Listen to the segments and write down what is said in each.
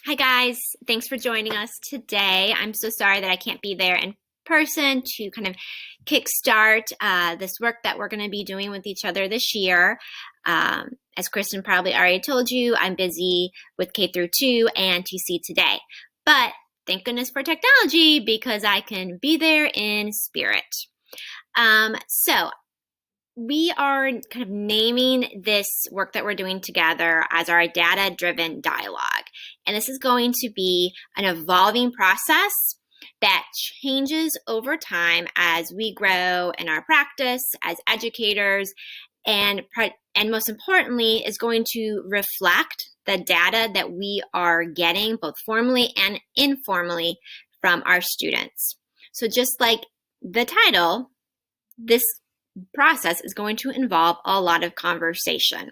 Hi guys, thanks for joining us today. I'm so sorry that I can't be there in person to kind of kickstart this work that we're going to be doing with each other this year. As Kristen probably already told you, I'm busy with K through 2 and TC today. But thank goodness for technology because I can be there in spirit. So we are kind of naming this work that we're doing together as our data-driven dialogue. And this is going to be an evolving process that changes over time as we grow in our practice as educators, and most importantly is going to reflect the data that we are getting both formally and informally from our students. So just like the title, this process is going to involve a lot of conversation.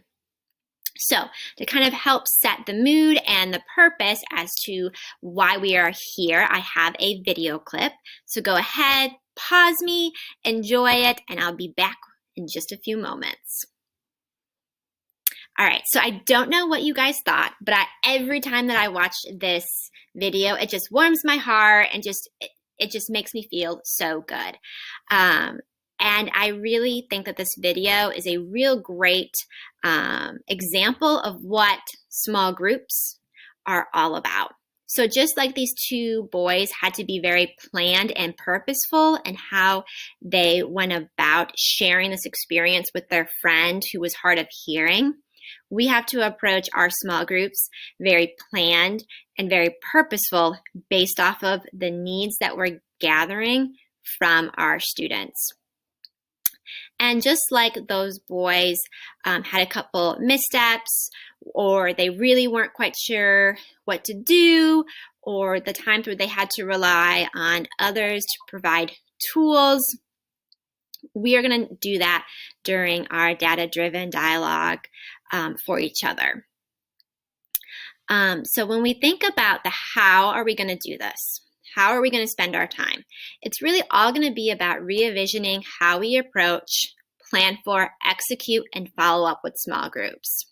So to kind of help set the mood and the purpose as to why we are here, I have a video clip. So go ahead, pause me, enjoy it, and I'll be back in just a few moments. All right, so I don't know what you guys thought, but every time that I watched this video, it just warms my heart and it just makes me feel so good. And I really think that this video is a real great example of what small groups are all about. So just like these two boys had to be very planned and purposeful in how they went about sharing this experience with their friend who was hard of hearing, we have to approach our small groups very planned and very purposeful based off of the needs that we're gathering from our students. And just like those boys had a couple missteps, or they really weren't quite sure what to do, or the times where they had to rely on others to provide tools, we are going to do that during our data-driven dialogue for each other. So when we think about the how are we going to do this? How are we going to spend our time? It's really all going to be about re-envisioning how we approach, plan for, execute, and follow up with small groups.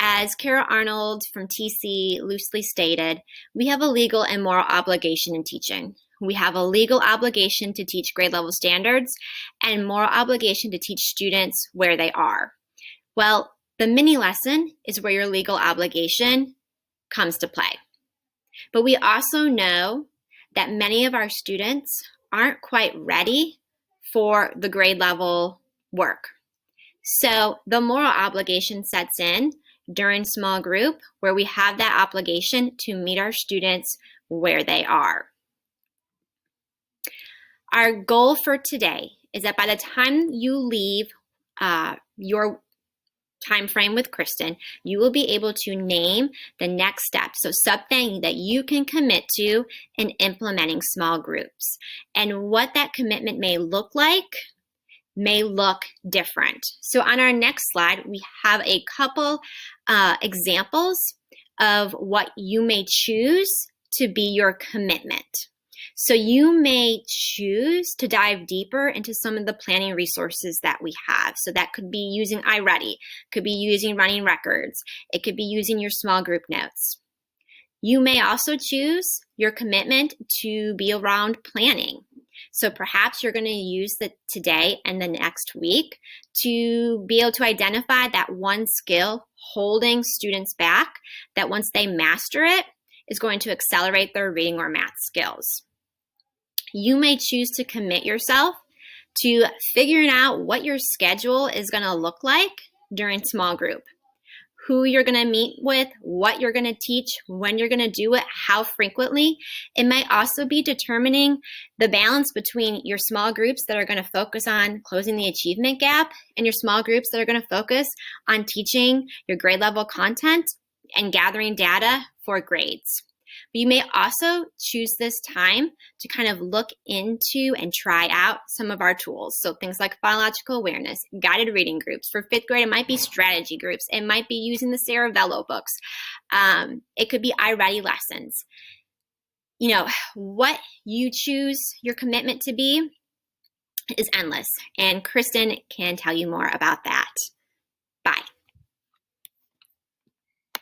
As Kara Arnold from TC loosely stated, we have a legal and moral obligation in teaching. We have a legal obligation to teach grade level standards and moral obligation to teach students where they are. Well, the mini lesson is where your legal obligation comes to play. But we also know that many of our students aren't quite ready for the grade level work. So the moral obligation sets in during small group where we have that obligation to meet our students where they are. Our goal for today is that by the time you leave your time frame with Kristen, you will be able to name the next step. So something that you can commit to in implementing small groups. And what that commitment may look like may look different. So on our next slide, we have a couple examples of what you may choose to be your commitment. So you may choose to dive deeper into some of the planning resources that we have. So that could be using iReady, could be using running records, it could be using your small group notes. You may also choose your commitment to be around planning. So perhaps you're going to use today and the next week to be able to identify that one skill holding students back that once they master it is going to accelerate their reading or math skills. You may choose to commit yourself to figuring out what your schedule is going to look like during small group, who you're going to meet with, what you're going to teach, when you're going to do it, how frequently. It might also be determining the balance between your small groups that are going to focus on closing the achievement gap and your small groups that are going to focus on teaching your grade level content and gathering data for grades. But you may also choose this time to kind of look into and try out some of our tools. So things like phonological awareness, guided reading groups. For fifth grade, it might be strategy groups. It might be using the Sarah Vello books. It could be iReady lessons. You know, what you choose your commitment to be is endless. And Kristen can tell you more about that. Bye.